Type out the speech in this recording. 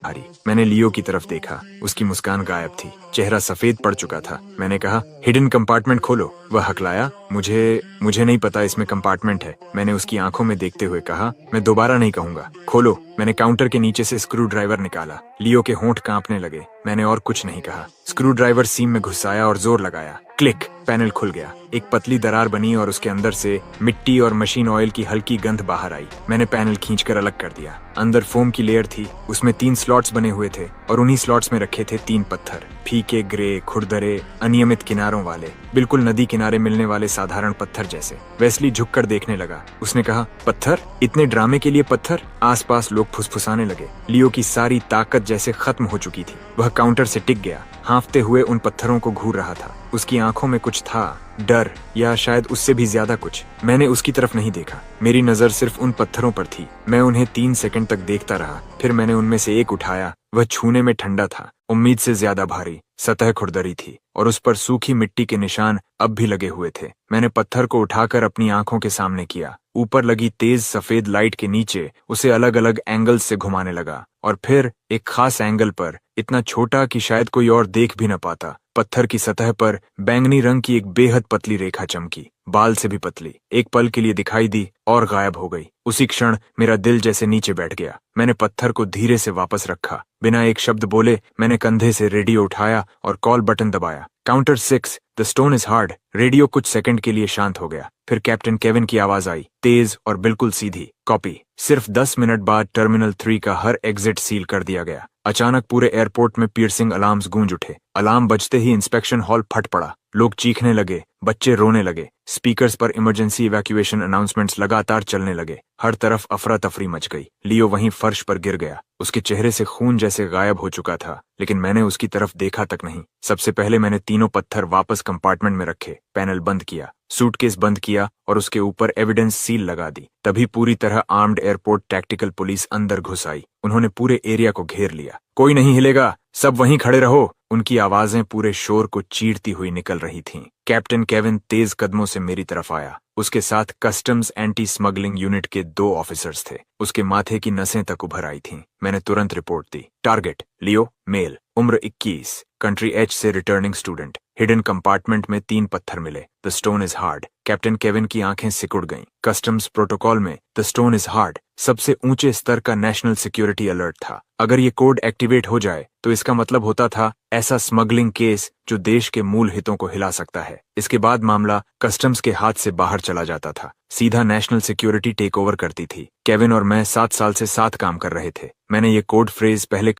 भारी। मैंने लियो की तरफ देखा। उसकी मुस्कान गायब थी, चेहरा सफेद पड़ चुका था। मैंने कहा, हिडन कंपार्टमेंट खोलो। वह हकलाया, मुझे नहीं पता इसमें कंपार्टमेंट है। मैंने उसकी आंखों में देखते हुए कहा, मैं दोबारा नहीं कहूंगा, खोलो। मैंने काउंटर के नीचे से स्क्रू ड्राइवर निकाला। लियो के होंठ कांपने लगे। मैंने और कुछ नहीं कहा। स्क्रू ड्राइवर सीम में घुसाया और जोर लगाया। क्लिक, पैनल खुल गया। एक पतली दरार बनी और उसके अंदर से मिट्टी और मशीन ऑयल की हल्की गंध बाहर आई। मैंने पैनल खींचकर अलग कर दिया। अंदर फोम की लेयर थी, उसमें 3 स्लॉट्स बने हुए थे और उन्हीं स्लॉट्स में रखे थे 3 पत्थर, फीके ग्रे, खुरदरे, अनियमित किनारों वाले, बिल्कुल नदी किनारे मिलने वाले साधारण पत्थर जैसे। वेस्ली झुककर देखने लगा। उसने कहा, पत्थर? इतने ड्रामे के लिए पत्थर? आसपास लोग फुसफुसाने लगे। लियो की सारी ताकत जैसे खत्म हो चुकी थी। वह काउंटर से टिक गया, हांफते हुए उन पत्थरों को घूर रहा था। उसकी आंखों में कुछ था, डर, या शायद उससे भी ज्यादा कुछ। मैंने उसकी तरफ नहीं देखा। मेरी नजर सिर्फ उन पत्थरों पर थी। मैं उन्हें 3 सेकंड तक देखता रहा। फिर मैंने उनमें से एक उठाया। वह छूने में ठंडा था, उम्मीद से ज्यादा भारी। सतह खुरदरी थी और उस पर सूखी मिट्टी के निशान अब भी लगे हुए थे। मैंने पत्थर को उठाकर अपनी आंखों के सामने किया। ऊपर लगी तेज सफेद लाइट के नीचे उसे अलग अलग एंगल्स से घुमाने लगा और फिर एक खास एंगल पर, इतना छोटा कि शायद कोई और देख भी न पाता, पत्थर की सतह पर बैंगनी रंग की एक बेहद पतली रेखा चमकी, बाल से भी पतली। एक पल के लिए दिखाई दी और गायब हो गई। उसी क्षण मेरा दिल जैसे नीचे बैठ गया। मैंने पत्थर को धीरे से वापस रखा। बिना एक शब्द बोले मैंने कंधे से रेडियो उठाया और कॉल बटन दबाया। Counter 6, the stone is hard. Radio कुछ सेकंड के लिए शांत हो गया। फिर कैप्टन केविन की आवाज आई, तेज और बिल्कुल सीधी, कॉपी। सिर्फ 10 मिनट बाद टर्मिनल 3 का हर एग्जिट सील कर दिया गया। अचानक पूरे एयरपोर्ट में पियर्सिंग अलार्म्स गूंज उठे। अलार्म बजते ही इंस्पेक्शन हॉल फट पड़ा। लोग चीखने लगे, बच्चे रोने लगे। स्पीकर्स पर इमरजेंसी इवैक्यूएशन अनाउंसमेंट्स लगातार चलने लगे। हर तरफ अफरा तफरी मच गई। लियो वहीं फर्श पर गिर गया। उसके चेहरे से खून जैसे गायब हो चुका था, लेकिन मैंने उसकी तरफ देखा तक नहीं। सबसे पहले मैंने तीनों पत्थर वापस कंपार्टमेंट में रखे, पैनल बंद किया, सूटकेस बंद किया और उसके ऊपर एविडेंस सील लगा दी। तभी पूरी तरह आर्म्ड एयरपोर्ट टैक्टिकल पुलिस अंदर घुस आई। उन्होंने पूरे एरिया को घेर लिया। कोई नहीं हिलेगा, सब वहीं खड़े रहो। उनकी आवाजें पूरे शोर को चीरती हुई निकल रही थीं। कैप्टन केविन तेज कदमों से मेरी तरफ आया। उसके साथ कस्टम्स एंटी स्मगलिंग यूनिट के 2 ऑफिसर्स थे। उसके माथे की नसें तक उभर आई थीं। मैंने तुरंत रिपोर्ट दी। टारगेट, लियो, मेल, उम्र 21, कंट्री एच से रिटर्निंग स्टूडेंट। हिडन कंपार्टमेंट में 3 पत्थर मिले। The stone is hard. Captain Kevin की आंखें सिकुड़ गईं। कस्टम्स प्रोटोकॉल में द स्टोन इज हार्ड सबसे ऊंचे स्तर का नेशनल सिक्योरिटी अलर्ट था। अगर ये कोड एक्टिवेट हो जाए तो इसका मतलब होता था ऐसा स्मगलिंग केस जो देश के मूल हितों को हिला सकता है। इसके बाद मामला कस्टम्स के हाथ से बाहर चला जाता था, सीधा नेशनल सिक्योरिटी टेक ओवर करती थी। केविन और मैं 7 साल से साथ काम कर रहे थे। मैंने ये कोड फ्रेज पहले